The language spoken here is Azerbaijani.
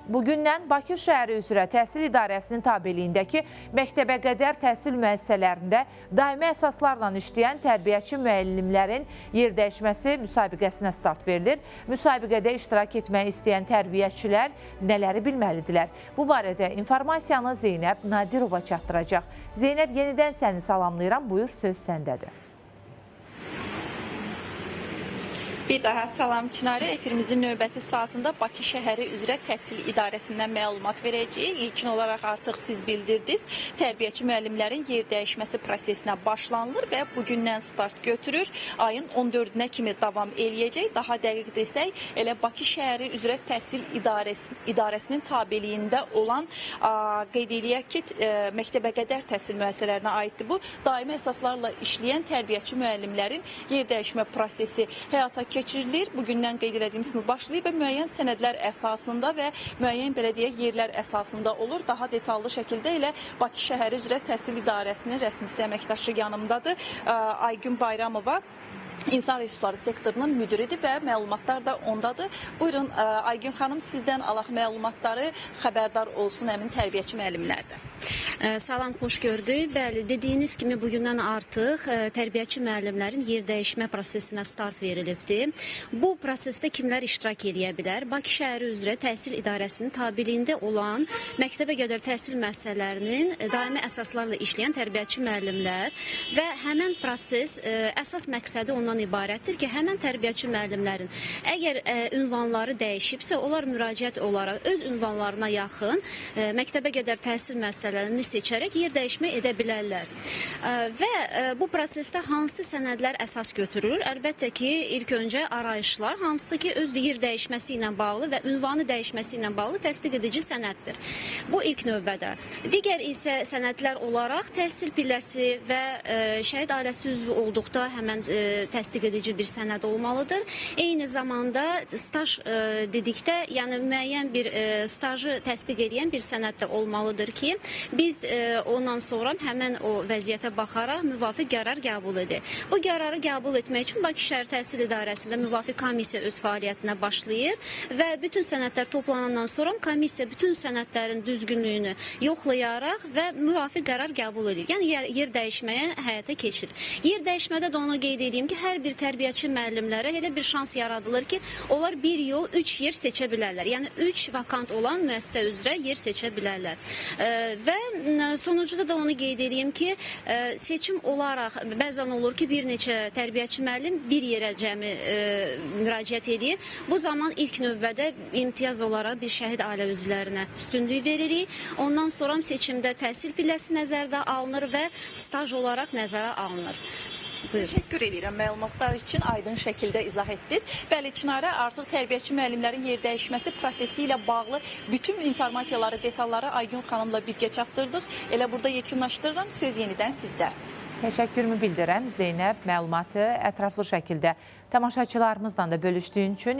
Bugündən Bakı şəhəri üzrə Təhsil İdarəsinin tabeliyindəki məktəbə qədər təhsil müəssisələrində daimi əsaslarla işləyən tərbiyəçi müəllimlərin yerdəyişməsi müsabiqəsinə start verilir. Müsabiqədə iştirak etmək istəyən tərbiyəçilər nələri bilməlidirlər? Bu barədə informasiyanı Zeynəb Nadirova çatdıracaq. Zeynəb, yenidən səni salamlayıram. Buyur, söz səndədir. Bir daha salam Çinarə. Efirimizin növbəti saatında Bakı şəhəri üzrə Təhsil İdarəsindən məlumat verəcəyik. İlkin olaraq artıq siz bildirdiniz. Tərbiyəçi müəllimlərin yerdəyişməsi prosesinə başlanılır və bugündən start götürür. Ayın 14-nə kimi davam eləyəcək. Daha dəqiq desək, elə Bakı şəhəri üzrə Təhsil İdarəsinin tabeliyində olan qeyd eləyək ki, məktəbə qədər təhsil müəssisələrinə aiddir bu. Daimi əsaslarla işləyən tərbiyəçi müəllimlərin yerdəyişmə prosesi həyata keçirilir. Bugündən qeyd elədiyimiz kimi başlayıb və müəyyən sənədlər əsasında və müəyyən belə deyək yerlər əsasında olur. Daha detallı şəkildə elə Bakı şəhəri üzrə Təhsil İdarəsinin rəsmisi əməkdaşı yanımdadır. Aygün Bayramova İnsan Resursları sektorunun müdiridir və məlumatlar da ondadır. Buyurun Aygün xanım, sizdən alaq məlumatları, xəbərdar olsun həmin tərbiyəçi müəllimlərdə. Salam, xoş gördük. Bəli, dediyiniz kimi bugündən artıq tərbiyəçi müəllimlərin yerdəyişmə prosesinə start verilibdir. Bu prosesdə kimlər iştirak edə bilər? Bakı şəhəri üzrə Təhsil İdarəsinin tabeliyində olan məktəbə qədər təhsil müəssisələrinin daimi əsaslarla işləyən tərbiyəçi müəllimlər və həmin proses əsas məqsədi ondan ibarətdir ki, həmin tərbiyəçi müəllimlərin əgər ünvanları dəyişibsə, onlar müraciət olaraq öz ünvanlarına yaxın məktəbə qədər təhsil müəssisələrini seçərək yer dəyişmə edə bilərlər. Və bu prosesdə hansı sənədlər əsas götürülür? Əlbəttə ki, ilk öncə arayışlar, hansı ki, öz yer dəyişməsi ilə bağlı və ünvanı dəyişməsi ilə bağlı təsdiq edici sənəddir. Bu ilk növbədə. Digər isə sənədlər olaraq təhsil pilləsi və şəhid ailəsi üzvü olduqda həmən təsdiq edici bir sənəd olmalıdır. Eyni zamanda staj dedikdə, yəni müəyyən bir stajı təsdiq edən bir sənəd də olmalıdır ki, biz ondan sonra həmən o vəziyyətə baxaraq müvafiq qərar qəbul edir. Bu qərarı qəbul etmək üçün Bakı şəhər Təhsil İdarəsində müvafiq komissiya öz fəaliyyətinə başlayır və bütün sənədlər toplanandan sonra komissiya bütün sənədlərin düzgünlüyünü yoxlayaraq və müvafiq qərar qəbul edir. Yəni yer dəyişməyə həyata keçirir. Yer dəyişmədə də onu qeyd edeyim ki, hər bir tərbiyəçi müəllimlərə elə bir şans yaradılır ki, onlar bir yox, 3 yer seçə bilərlər. Yəni 3 vakant olan müəssisə üzrə yer seçə bilərlər. Və sonucunda da onu qeyd edeyim ki, seçim olaraq bəzən olur ki, bir neçə tərbiyəçi müəllim bir yerə cəmi müraciət edir. Bu zaman ilk növbədə imtiyaz olaraq bir şəhid ailə üzvlərinə üstünlük veririk. Ondan sonra seçimdə təhsil pilləsi nəzərdə alınır və staj olaraq nəzərə alınır. Təşəkkür edirəm məlumatlar üçün, aydın şəkildə izah etdiniz. Bəli, Çinarə, artıq tərbiyəçi müəllimlərin yerdəyişməsi prosesi ilə bağlı bütün informasiyaları, detalları Aygün xanımla birgə çatdırdıq. Elə burada yekunlaşdırıram, söz yenidən sizdə. Təşəkkürümü bildirəm Zeynəb, məlumatı ətraflı şəkildə tamaşaçılarımızla da bölüşdüyün üçün.